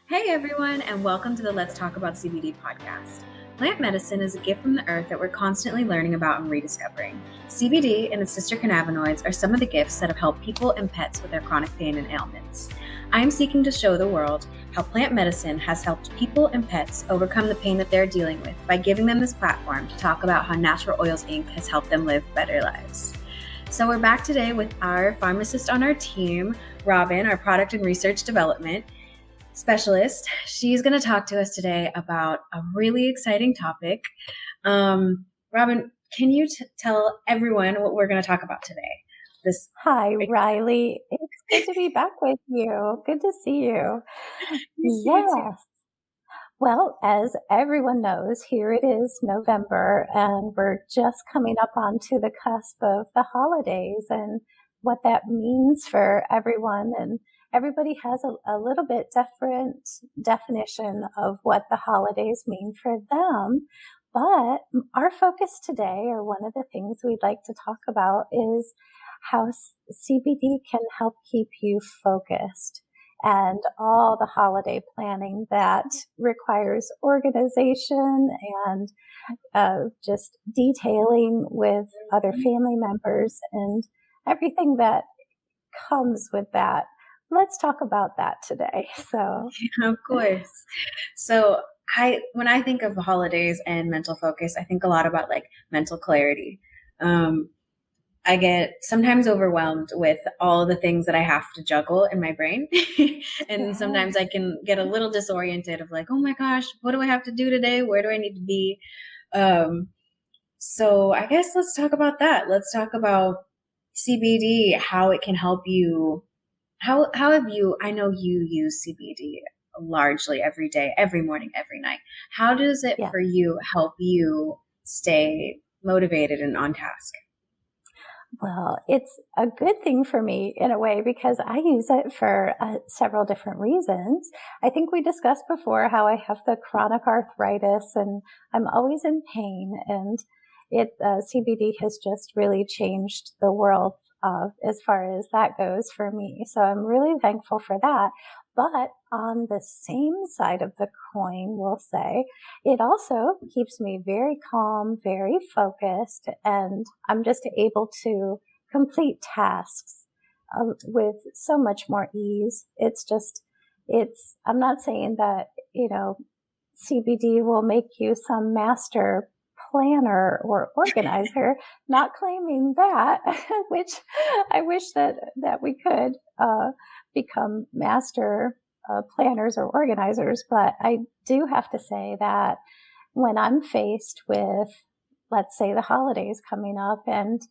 Hey everyone, and welcome to the Let's Talk About CBD podcast. Plant medicine is a gift from the earth that we're constantly learning about and rediscovering. CBD and its sister cannabinoids are some of the gifts that have helped people and pets with their chronic pain and ailments. I am seeking to show the world how plant medicine has helped people and pets overcome the pain that they're dealing with by giving them this platform to talk about how Natural Oils Inc. has helped them live better lives. So we're back today with our pharmacist on our team, Robin, our product and research development specialist. She's going to talk to us today about a really exciting topic. Robin, can you tell everyone what we're going to talk about today? Hi, Riley. It's good to be back with you. Good to see you. Yes. Well, as everyone knows, here it is November, and we're just coming up onto the cusp of the holidays and what that means for everyone. And everybody has a little bit different definition of what the holidays mean for them. But our focus today, or one of the things we'd like to talk about, is how CBD can help keep you focused, and all the holiday planning that requires organization and just detailing with other family members and everything that comes with that. Let's talk about that today. So, of course. So when I think of holidays and mental focus, I think a lot about like mental clarity. I get sometimes overwhelmed with all the things that I have to juggle in my brain. And sometimes I can get a little disoriented of like, oh my gosh, what do I have to do today? Where do I need to be? So I guess let's talk about that. Let's talk about CBD, how it can help you. How have you, I know you use CBD largely every day, every morning, every night. How does it for you help you stay motivated and on task? Well, it's a good thing for me in a way because I use it for several different reasons. I think we discussed before how I have the chronic arthritis and I'm always in pain, and CBD has just really changed the world as far as that goes for me. So I'm really thankful for that. But on the same side of the coin, we'll say, it also keeps me very calm, very focused, and I'm just able to complete tasks with so much more ease. I'm not saying that, CBD will make you some master planner or organizer, not claiming that, which I wish that we could become master planners or organizers. But I do have to say that when I'm faced with, let's say, the holidays coming up and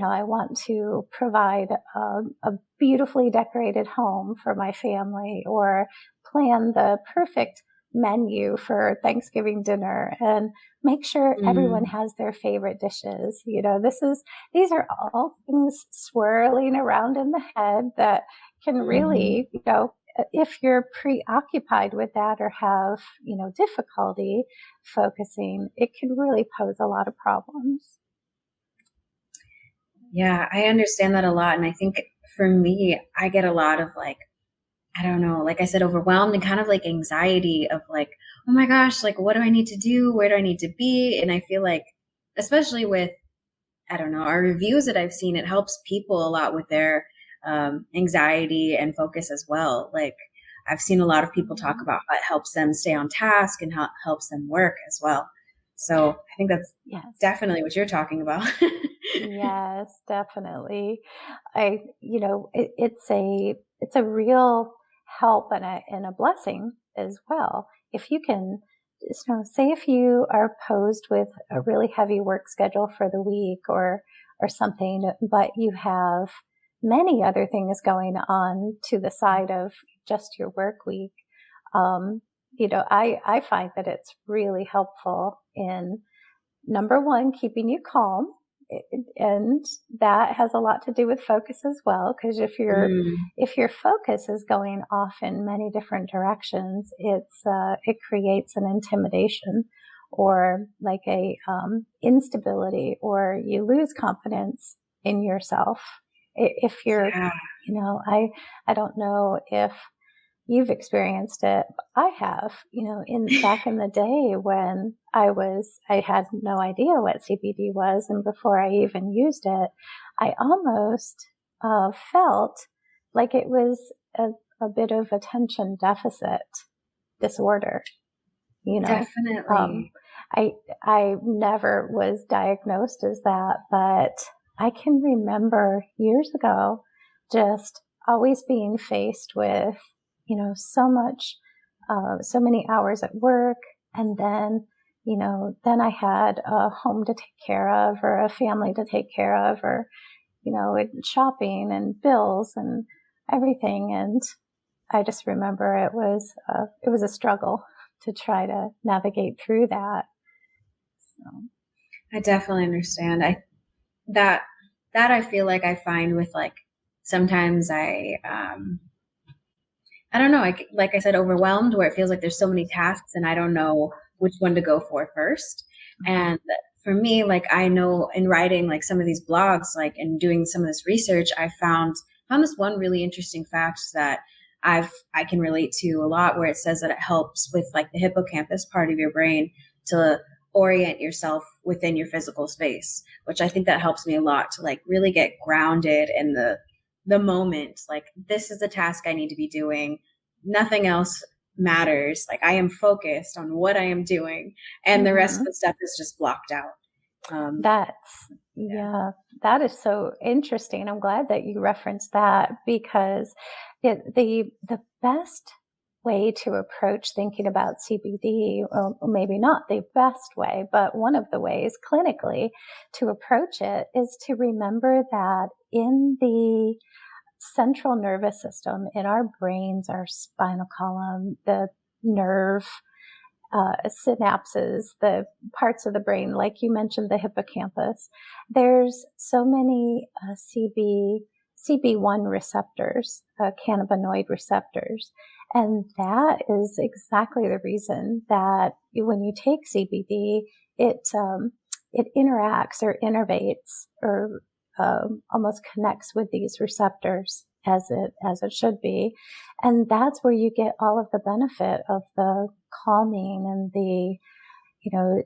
I want to provide a beautifully decorated home for my family, or plan the perfect menu for Thanksgiving dinner and make sure everyone has their favorite dishes. These are all things swirling around in the head that can really, if you're preoccupied with that or have, difficulty focusing, it can really pose a lot of problems. Yeah, I understand that a lot. And I think for me, I get a lot of like, I don't know, like I said, overwhelmed and kind of like anxiety of like, oh my gosh, like what do I need to do? Where do I need to be? And I feel like, especially with, I don't know, our reviews that I've seen, it helps people a lot with their anxiety and focus as well. Like I've seen a lot of people talk about how it helps them stay on task and how it helps them work as well. So I think that's definitely what you're talking about. Yes, definitely. It's a real help and a blessing as well. If you can, say if you are posed with a really heavy work schedule for the week or something, but you have many other things going on to the side of just your work week. I find that it's really helpful in, number one, keeping you calm. And that has a lot to do with focus as well, because if your focus is going off in many different directions, it creates an intimidation or like a instability, or you lose confidence in yourself. If you're, I don't know if you've experienced it. I have, back in the day when I had no idea what CBD was. And before I even used it, I almost felt like it was a bit of attention deficit disorder. Definitely. I never was diagnosed as that, but I can remember years ago just always being faced with, so many hours at work. And then, then I had a home to take care of, or a family to take care of, or, shopping and bills and everything. And I just remember it was a struggle to try to navigate through that. So. I definitely understand. That I feel like I find with like sometimes I don't know, like I said, overwhelmed, where it feels like there's so many tasks and I don't know which one to go for first. And for me, like I know in writing like some of these blogs, like and doing some of this research, I found this one really interesting fact that I can relate to a lot, where it says that it helps with like the hippocampus part of your brain to orient yourself within your physical space, which I think that helps me a lot to like really get grounded in the moment. Like, this is the task I need to be doing. Nothing else matters. Like, I am focused on what I am doing, and the rest of the stuff is just blocked out. That is so interesting. I'm glad that you referenced that, because the best way to approach thinking about CBD, well, maybe not the best way, but one of the ways clinically to approach it is to remember that in the central nervous system, in our brains, our spinal column, the nerve synapses, the parts of the brain, like you mentioned, the hippocampus, there's so many CB1 receptors, cannabinoid receptors. And that is exactly the reason that when you take CBD, it interacts or innervates or almost connects with these receptors as it should be. And that's where you get all of the benefit of the calming and the,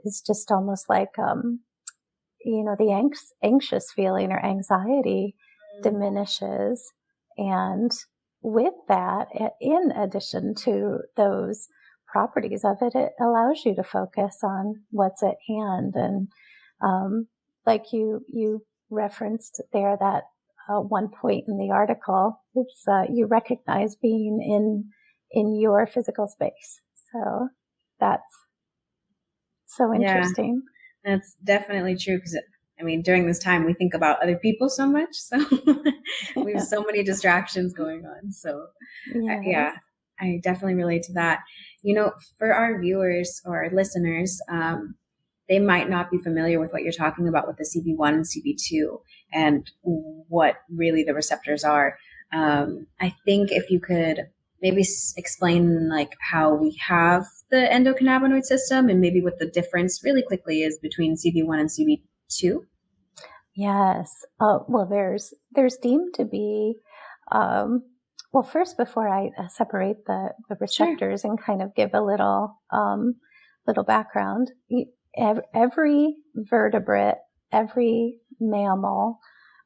it's just almost like, the anxious feeling or anxiety diminishes. And with that, in addition to those properties of it, it allows you to focus on what's at hand. And like you referenced there, that one point in the article, it's you recognize being in your physical space. So that's so interesting. Yeah, that's definitely true, because during this time we think about other people so much, so we have so many distractions going on. So yes. I definitely relate to that. For our viewers or our listeners, they might not be familiar with what you're talking about with the CB1 and CB2 and what really the receptors are. I think if you could maybe explain like how we have the endocannabinoid system and maybe what the difference really quickly is between CB1 and CB2. Yes. Well, there's deemed to be, well, first, before I separate the receptors and kind of give a little background, every vertebrate, every mammal,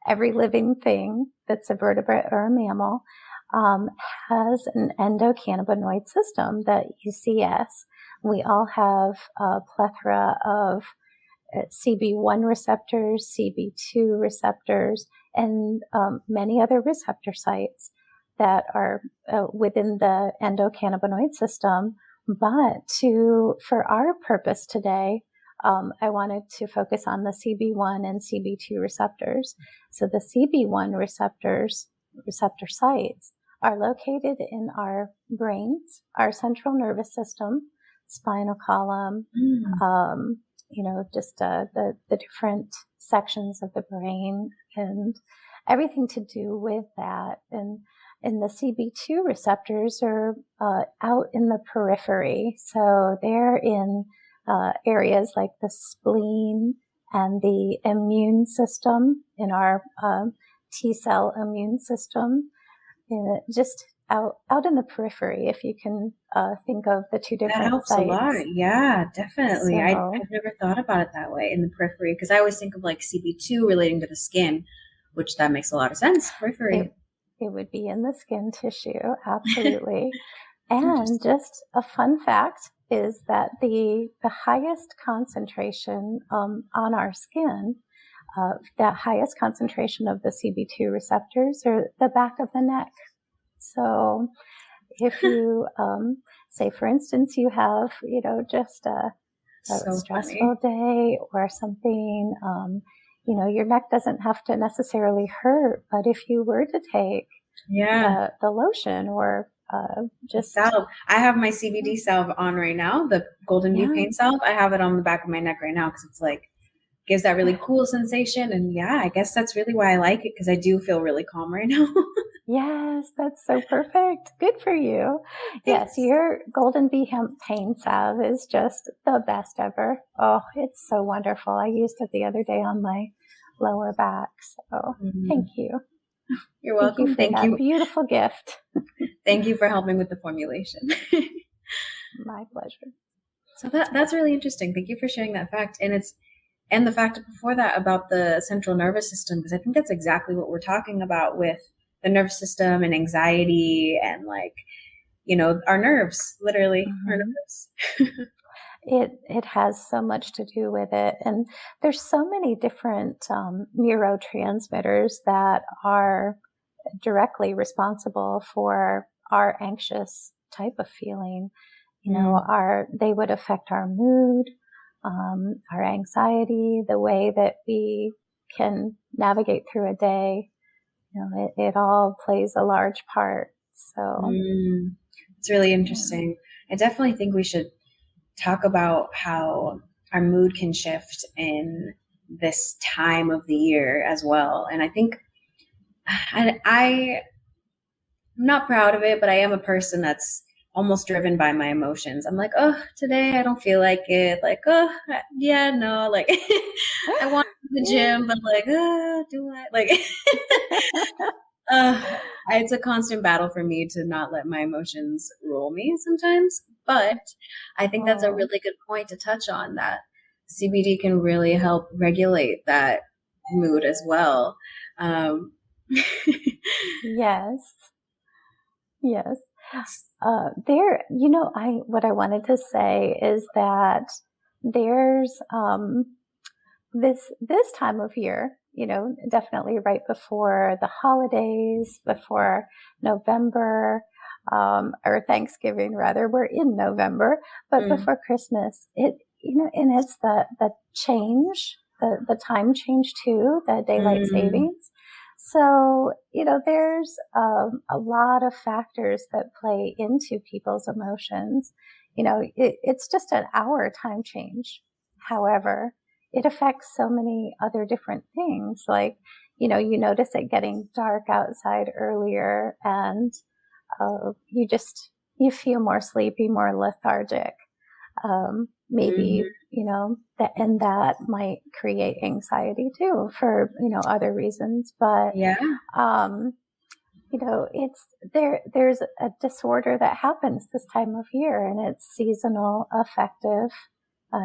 every living thing that's a vertebrate or a mammal has an endocannabinoid system, the ECS. We all have a plethora of CB1 receptors, CB2 receptors, and many other receptor sites that are within the endocannabinoid system. But for our purpose today, I wanted to focus on the CB1 and CB2 receptors. So the CB1 receptor sites are located in our brains, our central nervous system, spinal column, just the different sections of the brain and everything to do with that. And the CB2 receptors are out in the periphery. So they're in areas like the spleen and the immune system, in our T-cell immune system, just out in the periphery, if you can think of the two That different helps a sites. lot. Yeah, definitely. So I've never thought about it that way in the periphery because I always think of like CB2 relating to the skin, which that makes a lot of sense. Periphery. it would be in the skin tissue, absolutely. And Interesting. just a fun fact is that the highest concentration on our skin, the highest concentration of the CB2 receptors are the back of the neck. So if you say, for instance, you have, just a So stressful funny. day or something, your neck doesn't have to necessarily hurt, but if you were to take Yeah. the lotion or just Salve. I have my CBD salve on right now, the Golden Bee yeah Pain salve. I have it on the back of my neck right now because it's like gives that really cool sensation. And yeah, I guess that's really why I like it because I do feel really calm right now. yes, that's so perfect. Good for you. Yes, Thanks. your Golden Bee Hemp Pain Salve is just the best ever. Oh, it's so wonderful. I used it the other day on my lower back. So thank you. You're Thank you welcome. for that beautiful gift. Thank you for helping with the formulation. My pleasure. So that's really interesting. Thank you for sharing that fact. And the fact before that about the central nervous system, because I think that's exactly what we're talking about with the nervous system and anxiety and like, our nerves, literally our Mm-hmm. nerves. It has so much to do with it, and there's so many different neurotransmitters that are directly responsible for our anxious type of feeling. They would affect our mood, our anxiety, the way that we can navigate through a day. It all plays a large part. So It's really interesting. I definitely think we should talk about how our mood can shift in this time of the year as well. And I think I'm not proud of it, but I am a person that's almost driven by my emotions. I'm like, oh, today I don't feel like it. Like, oh, yeah, no, like I want to the gym, but like, do I? Like, uh, it's a constant battle for me to not let my emotions rule me sometimes. But I think that's a oh, really good point to touch on that CBD can really help regulate that mood as well. Um, yes. Yes. What I wanted to say is that there's this time of year, definitely right before the holidays, before November, or Thanksgiving rather. We're in November, but before Christmas, and it's the change, the time change too, the daylight savings. So, there's a lot of factors that play into people's emotions. It's just an hour time change. However, it affects so many other different things. Like, you notice it getting dark outside earlier and you feel more sleepy, more lethargic. Maybe, that might create anxiety too for, other reasons. But, yeah. there's a disorder that happens this time of year, and it's seasonal affective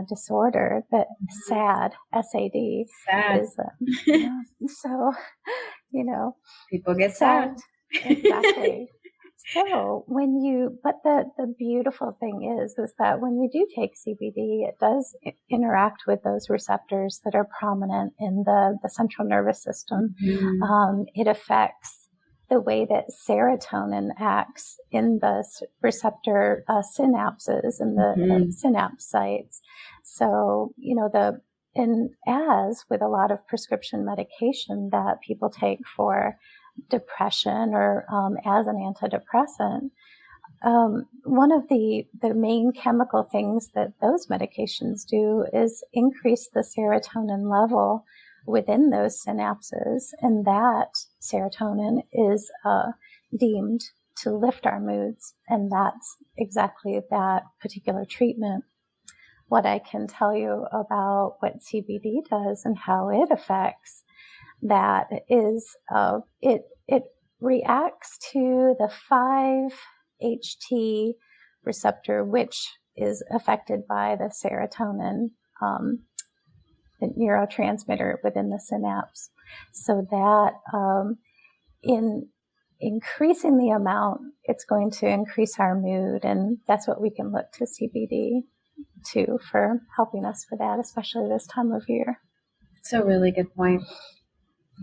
disorder that SAD, SAD, Sad. is, so, People get sad. sad. Exactly. So but the beautiful thing is that when you do take CBD, it does interact with those receptors that are prominent in the central nervous system. It affects the way that serotonin acts in the receptor synapses and the synapse sites. So, and as with a lot of prescription medication that people take for depression or as an antidepressant, one of the main chemical things that those medications do is increase the serotonin level within those synapses, and that serotonin is deemed to lift our moods, and that's exactly that particular treatment. What I can tell you about what CBD does and how it affects that is it reacts to the 5-HT receptor, which is affected by the serotonin, the neurotransmitter within the synapse. So that in increasing the amount, it's going to increase our mood, and that's what we can look to CBD to for helping us with that, especially this time of year. It's a really good point.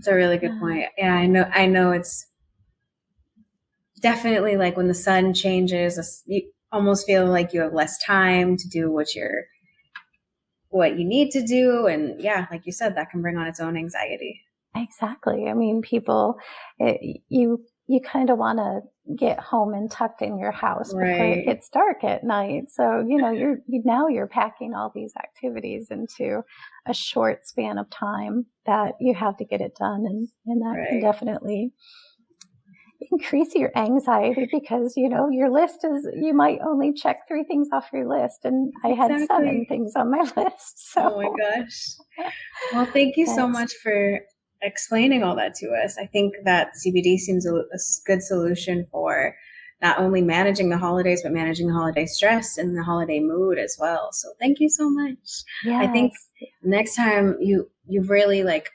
Yeah, I know it's definitely like when the sun changes, you almost feel like you have less time to do what you need to do. And yeah, like you said, that can bring on its own anxiety. Exactly. I mean, you kind of want to get home and tucked in your house before it gets dark at night. So, you're packing all these activities into a short span of time that you have to get it done. And that can definitely increase your anxiety because, your list is, you might only check 3 things off your list. And I had 7 things on my list. So. Oh my gosh. Well, thank you so much for explaining all that to us. I think that CBD seems a good solution for not only managing the holidays, but managing the holiday stress and the holiday mood as well. So thank you so much. Yes. I think next time you really like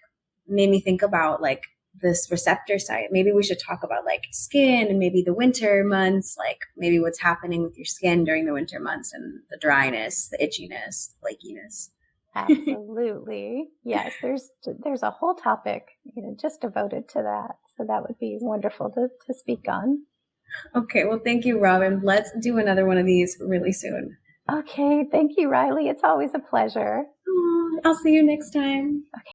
made me think about like this receptor site. Maybe we should talk about like skin and maybe the winter months, like maybe what's happening with your skin during the winter months and the dryness, the itchiness, flakiness. Absolutely. Yes, there's a whole topic, just devoted to that. So that would be wonderful to speak on. Okay, well, thank you, Robin. Let's do another one of these really soon. Okay, thank you, Riley. It's always a pleasure. I'll see you next time. Okay.